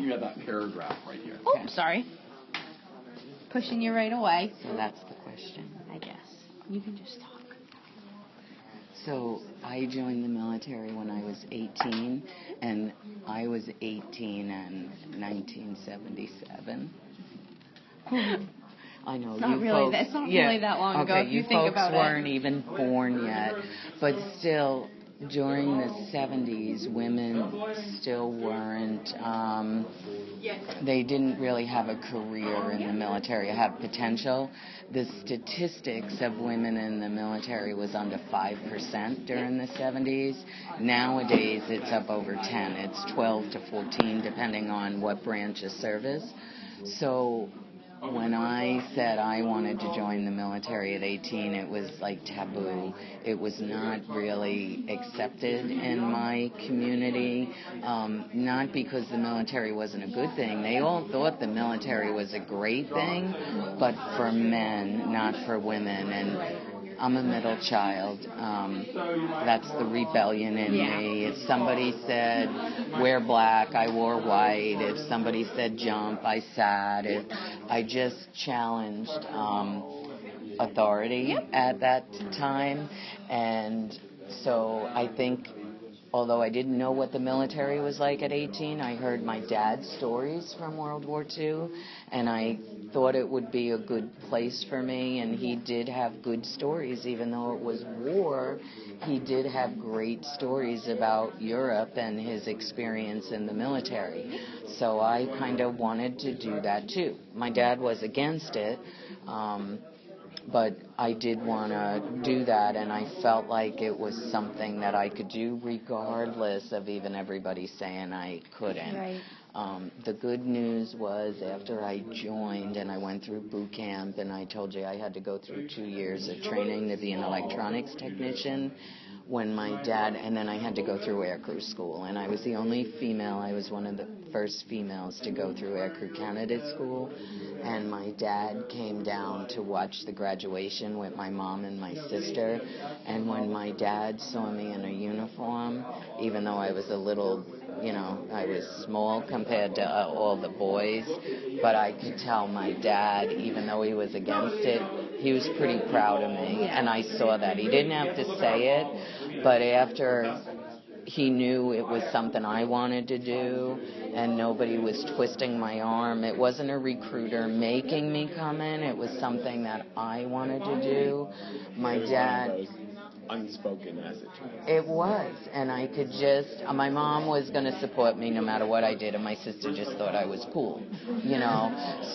looking at that paragraph right here. Oh, sorry. Pushing you right away. So that's the question. I guess. You can just talk. So I joined the military when I was 18, and I was 18 in 1977. I know it's not really that long ago. If you think about it. You folks weren't even born yet, but still, during the 70s, women still weren't. They didn't really have a career in the military, have potential. The statistics of women in the military was under 5% during the 70s. Nowadays, it's up over 10. It's 12 to 14, depending on what branch of service. So when I said I wanted to join the military at 18, it was like taboo. It was not really accepted in my community, not because the military wasn't a good thing. They all thought the military was a great thing, but for men, not for women. And I'm a middle child. That's the rebellion in me. If somebody said, wear black, I wore white. If somebody said jump, I sat. I just challenged authority at that time. And so I think, although I didn't know what the military was like at 18, I heard my dad's stories from World War II, and I thought it would be a good place for me, and he did have good stories. Even though it was war, he did have great stories about Europe and his experience in the military. So I kind of wanted to do that too. My dad was against it, but I did want to do that, and I felt like it was something that I could do regardless of even everybody saying I couldn't. Right. The good news was after I joined and I went through boot camp, and I told you I had to go through 2 years of training to be an electronics technician. When my dad, and then I had to go through aircrew school, and I was the only female. I was one of the first females to go through aircrew candidate school, and my dad came down to watch the graduation with my mom and my sister, and when my dad saw me in a uniform, even though I was a little, I was small compared to all the boys, but I could tell my dad, even though he was against it, he was pretty proud of me, and I saw that. He didn't have to say it, but after he knew it was something I wanted to do, and nobody was twisting my arm. It wasn't a recruiter making me come in. It was something that I wanted to do. My dad... unspoken as a child. It was, and I could just, my mom was going to support me no matter what I did, and my sister just thought I was cool,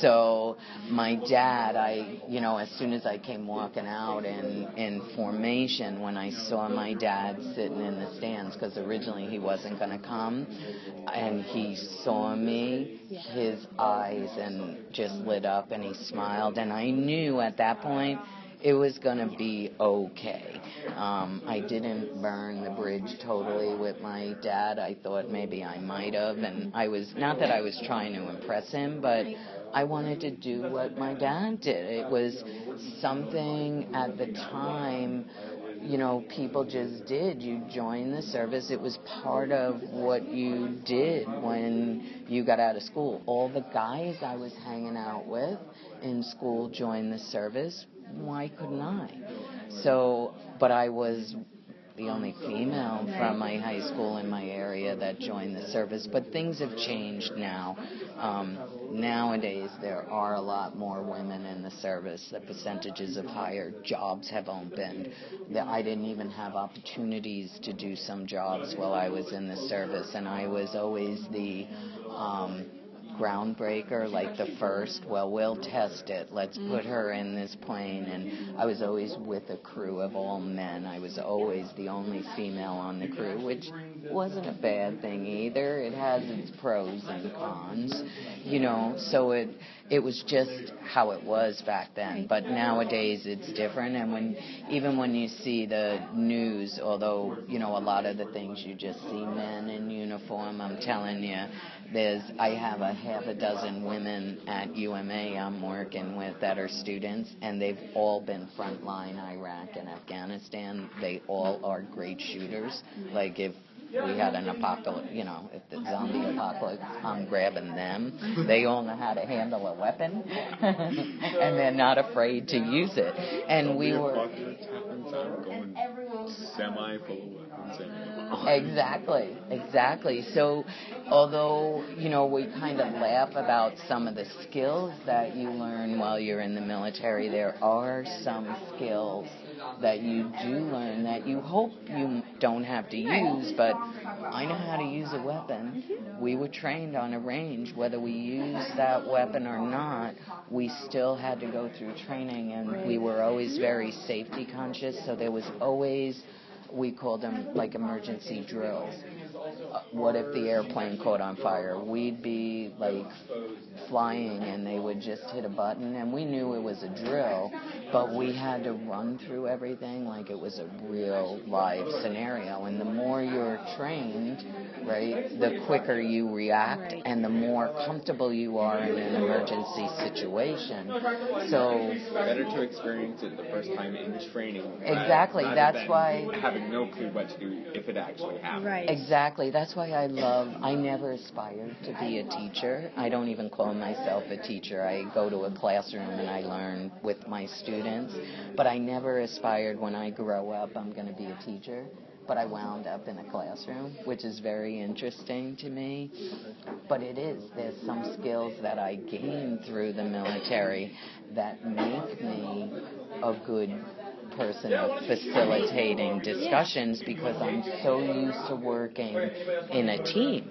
So my dad, as soon as I came walking out in formation, when I saw my dad sitting in the stands, because originally he wasn't going to come, and he saw me, his eyes and just lit up, and he smiled, and I knew at that point it was going to be okay. I didn't burn the bridge totally with my dad. I thought maybe I might have, and I was, not that I was trying to impress him, but I wanted to do what my dad did. It was something at the time, people just did. You joined the service. It was part of what you did when you got out of school. All the guys I was hanging out with in school joined the service. Why couldn't I? So, but I was the only female from my high school in my area that joined the service. But things have changed now. Nowadays, there are a lot more women in the service. The percentages of higher jobs have opened. I didn't even have opportunities to do some jobs while I was in the service, and I was always the groundbreaker, like the first, we'll test it, let's put her in this plane, and I was always with a crew of all men. I was always the only female on the crew, which wasn't a bad thing either. It has its pros and cons, so it was just how it was back then. But nowadays it's different, and even when you see the news, although, a lot of the things you just see men in uniform, I'm telling you, I have a half a dozen women at UMA I'm working with that are students, and they've all been frontline Iraq and Afghanistan. They all are great shooters. Like, if we had an apocalypse, if the zombie apocalypse, I'm grabbing them. They all know how to handle a weapon, and they're not afraid to use it. And we were going semi full of weapons. Exactly. So, although, we kind of laugh about some of the skills that you learn while you're in the military, there are some skills that you do learn that you hope you don't have to use, but I know how to use a weapon. We were trained on a range. Whether we used that weapon or not, we still had to go through training, and we were always very safety conscious, so there was always, we called them like emergency drills. What if the airplane caught on fire? We'd be like flying and they would just hit a button, and we knew it was a drill, but we had to run through everything like it was a real live scenario. And the more you're trained, right, the quicker you react and the more comfortable you are in an emergency situation. So better to experience it the first time in training. Exactly. That's why having no clue what to do if it actually happens. Right. Exactly. That's why I never aspired to be a teacher. I don't even call myself a teacher. I go to a classroom and I learn with my students. But I never aspired when I grow up I'm going to be a teacher. But I wound up in a classroom, which is very interesting to me. But there's some skills that I gained through the military that make me a good person of facilitating discussions because I'm so used to working in a team.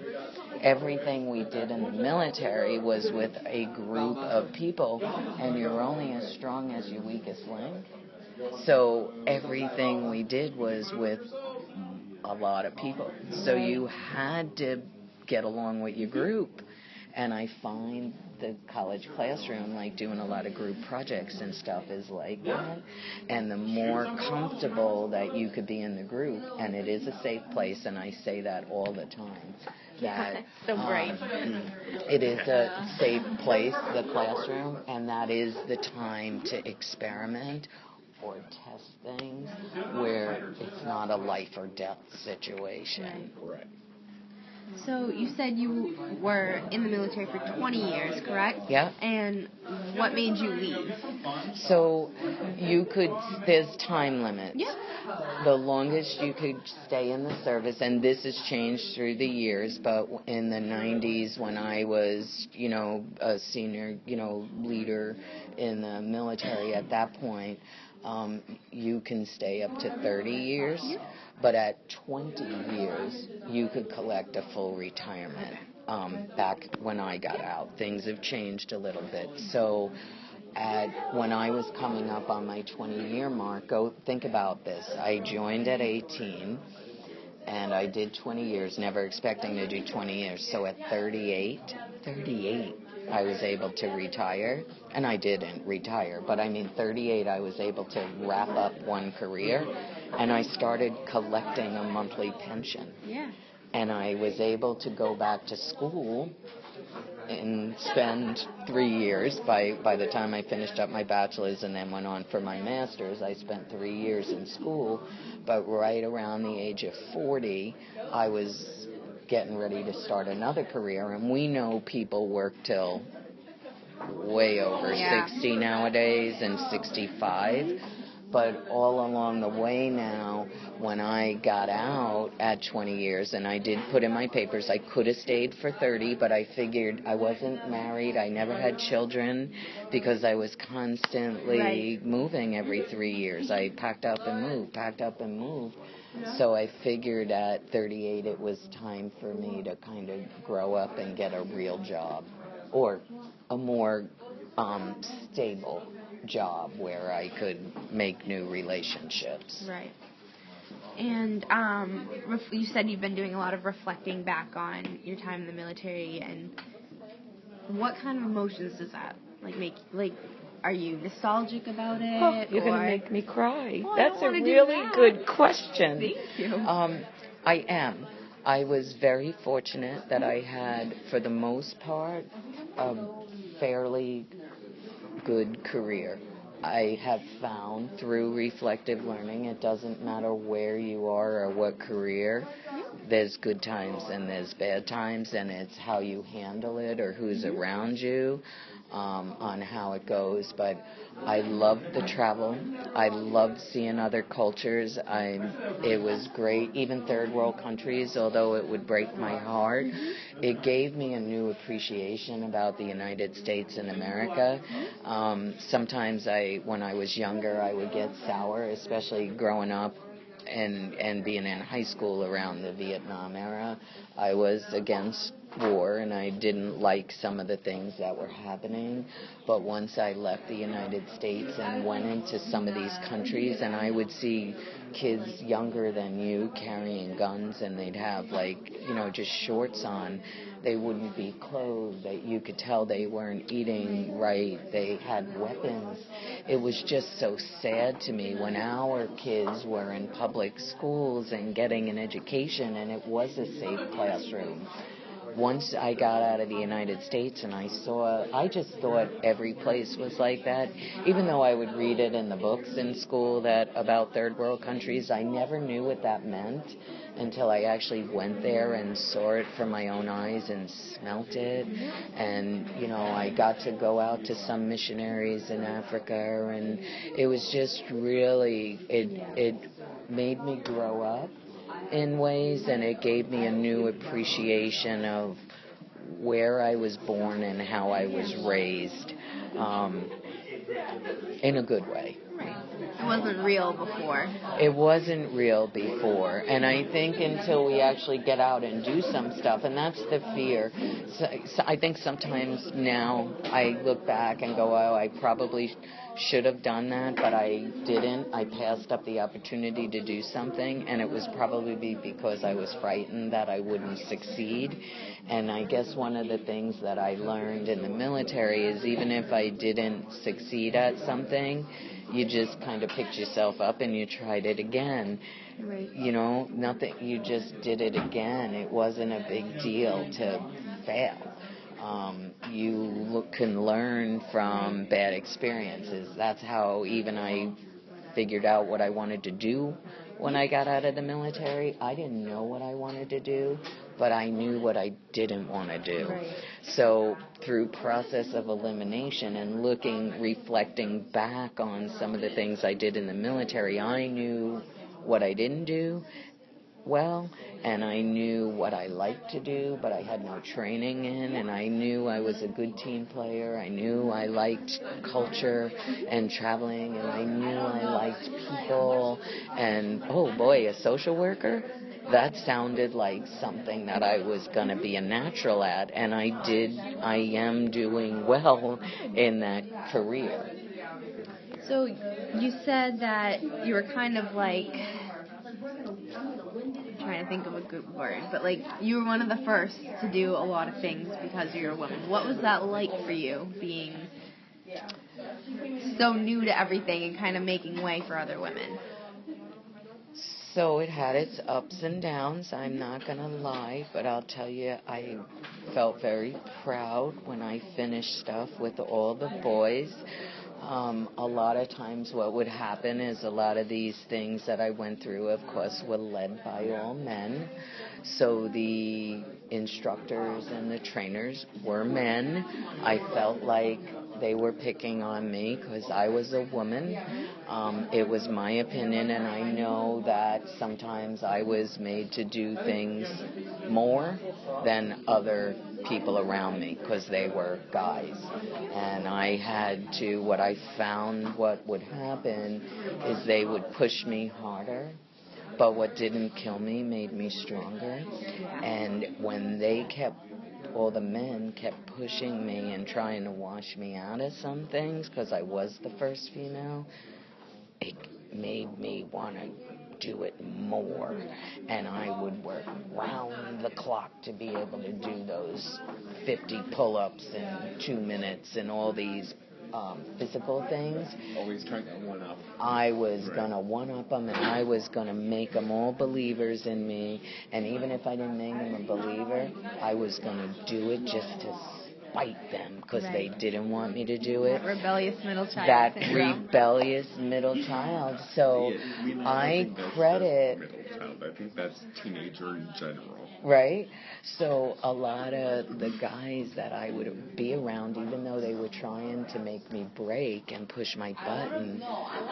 Everything we did in the military was with a group of people, and you're only as strong as your weakest link. So everything we did was with a lot of people. So you had to get along with your group. And I find the college classroom, like doing a lot of group projects and stuff, is like that. And the more comfortable that you could be in the group, and it is a safe place, and I say that all the time. That so great. It is a safe place, the classroom, and that is the time to experiment or test things where it's not a life or death situation. Right. So you said you were in the military for 20 years, correct? Yeah. And what made you leave? So there's time limits. Yeah. The longest you could stay in the service, and this has changed through the years, but in the 90s when I was, a senior, leader in the military at that point, you can stay up to 30 years, but at 20 years, you could collect a full retirement. Back when I got out, things have changed a little bit. So when I was coming up on my 20-year mark, think about this. I joined at 18, and I did 20 years, never expecting to do 20 years. So at 38, I was able to retire, and I didn't retire, but 38, I was able to wrap up one career, and I started collecting a monthly pension. Yeah. And I was able to go back to school and spend 3 years. By the time I finished up my bachelor's and then went on for my master's, I spent 3 years in school, but right around the age of 40, I was getting ready to start another career, and we know people work till way over 60 nowadays and 65, but all along the way now, when I got out at 20 years, and I did put in my papers, I could have stayed for 30, but I figured I wasn't married, I never had children, because I was constantly moving every 3 years. I packed up and moved. So I figured at 38 it was time for me to kind of grow up and get a real job, or a more stable job where I could make new relationships. Right. And you said you've been doing a lot of reflecting back on your time in the military, and what kind of emotions does that make? Are you nostalgic about it? Oh, you're going to make me cry. Well, that's a really good question. Thank you. I am. I was very fortunate that I had, for the most part, a fairly good career. I have found through reflective learning, it doesn't matter where you are or what career, there's good times and there's bad times, and it's how you handle it or who's around you on how it goes. But I loved the travel. I loved seeing other cultures. It was great. Even third world countries, although it would break my heart, it gave me a new appreciation about the United States and America. Sometimes when I was younger, I would get sour, especially growing up and being in high school around the Vietnam era. I was against war, and I didn't like some of the things that were happening. But once I left the United States and went into some of these countries, and I would see kids younger than you carrying guns, and they'd have just shorts on. They wouldn't be clothed. You could tell they weren't eating right. They had weapons. It was just so sad to me when our kids were in public schools and getting an education, and it was a safe classroom. Once I got out of the United States and I just thought every place was like that. Even though I would read it in the books in school about third world countries, I never knew what that meant until I actually went there and saw it from my own eyes and smelt it. And, I got to go out to some missionaries in Africa, and it was just really, it made me grow up in ways, and it gave me a new appreciation of where I was born and how I was raised, in a good way. Right. It wasn't real before. It wasn't real before, and I think until we actually get out and do some stuff, and that's the fear. So I think sometimes now I look back and go, oh, I probably should have done that, but I didn't. I passed up the opportunity to do something, and it was probably because I was frightened that I wouldn't succeed. And I guess one of the things that I learned in the military is even if I didn't succeed at something, you just kind of picked yourself up and you tried it again. Right. Nothing, you just did it again. It wasn't a big deal to fail. You can learn from bad experiences. That's how even I figured out what I wanted to do when I got out of the military. I didn't know what I wanted to do, but I knew what I didn't want to do. Right. So through process of elimination and reflecting back on some of the things I did in the military, I knew what I didn't do well, and I knew what I liked to do, but I had no training in, and I knew I was a good team player. I knew I liked culture and traveling, and I knew I liked people, and oh boy, a social worker? That sounded like something that I was going to be a natural at, and I am doing well in that career. So you said that you were kind of like, trying to think of a good word, but you were one of the first to do a lot of things because you're a woman. What was that like for you, being so new to everything and kind of making way for other women? So it had its ups and downs, I'm not going to lie, but I'll tell you, I felt very proud when I finished stuff with all the boys. A lot of times what would happen is a lot of these things that I went through, of course, were led by all men. So the instructors and the trainers were men. I felt like they were picking on me because I was a woman. It was my opinion, and I know that sometimes I was made to do things more than other people around me because they were guys. And I had to, what would happen is they would push me harder, but what didn't kill me made me stronger. And when all the men kept pushing me and trying to wash me out of some things because I was the first female, it made me want to do it more, and I would work round the clock to be able to do those 50 pull-ups in 2 minutes and all these physical things. Always trying to one-up. I was going to one-up them, and I was going to make them all believers in me, and even if I didn't make them a believer, I was going to do it just to fight them because they didn't want me to do it. That rebellious middle child. That rebellious middle child. So I credit... Middle child. I think that's teenager in general. Right? So a lot of the guys that I would be around, even though they were trying to make me break and push my button,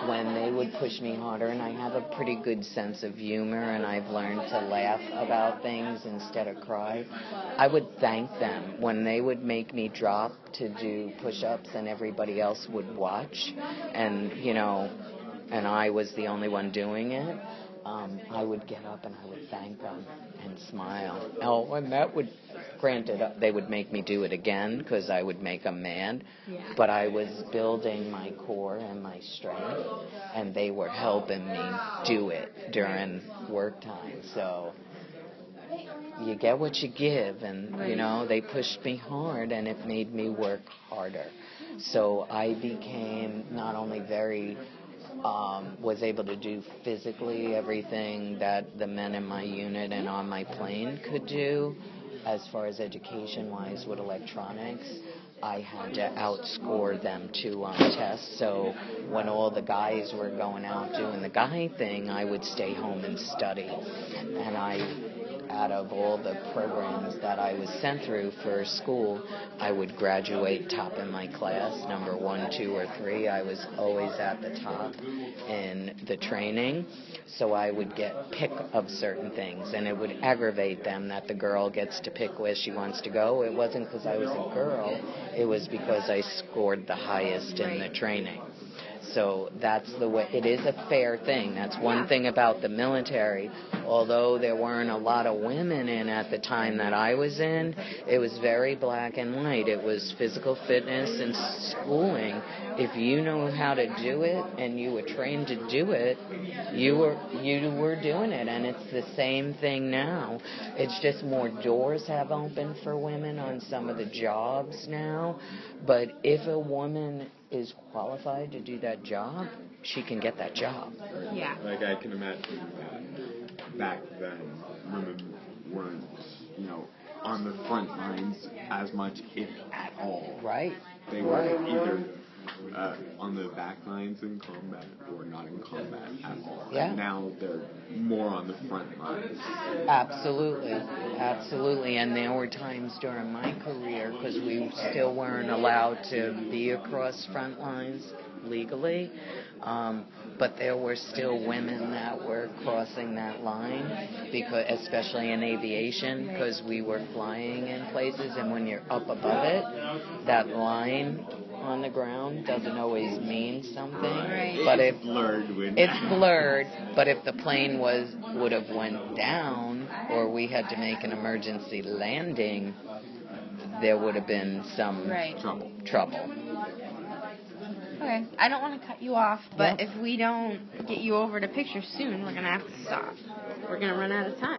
when they would push me harder, and I have a pretty good sense of humor, and I've learned to laugh about things instead of cry, I would thank them when they would make me drop to do push-ups and everybody else would watch, and, you know, and I was the only one doing it. I would get up and I would thank them and smile. Oh, and that would, granted, they would make me do it again because I would make them mad. Yeah. But I was building my core and my strength, and they were helping me do it during work time. So you get what you give, and, you know, they pushed me hard, and it made me work harder. So I became not only very... was able to do physically everything that the men in my unit and on my plane could do. As far as education-wise with electronics, I had to outscore them too on tests. So when all the guys were going out doing the guy thing, I would stay home and study. And out of all the programs that I was sent through for school, I would graduate top in my class, number 1, 2, or 3. I was always at the top in the training, so I would get pick of certain things, and it would aggravate them that the girl gets to pick where she wants to go. It wasn't because I was a girl, it was because I scored the highest in the training. So that's the way. It is a fair thing. That's one thing about the military. Although there weren't a lot of women in at the time that I was in, it was very black and white. It was physical fitness and schooling. If you know how to do it and you were trained to do it, you were doing it. And it's the same thing now. It's just more doors have opened for women on some of the jobs now. But if a woman is qualified to do that job, she can get that job. Yeah. Like, I can imagine that back then women weren't, you know, on the front lines as much, if at all. Right. They were either on the back lines in combat or not in combat at all. Yeah. And now they're more on the front lines. Absolutely. Absolutely. And there were times during my career, because we still weren't allowed to be across front lines legally, but there were still women that were crossing that line, because especially in aviation, because we were flying in places, and when you're up above it, that line on the ground doesn't always mean something. Right. But it's blurred. It's blurred, but if the plane would have went down, or we had to make an emergency landing, there would have been some trouble. Okay, I don't want to cut you off, but if we don't get you over to pictures soon, we're going to have to stop. We're going to run out of time.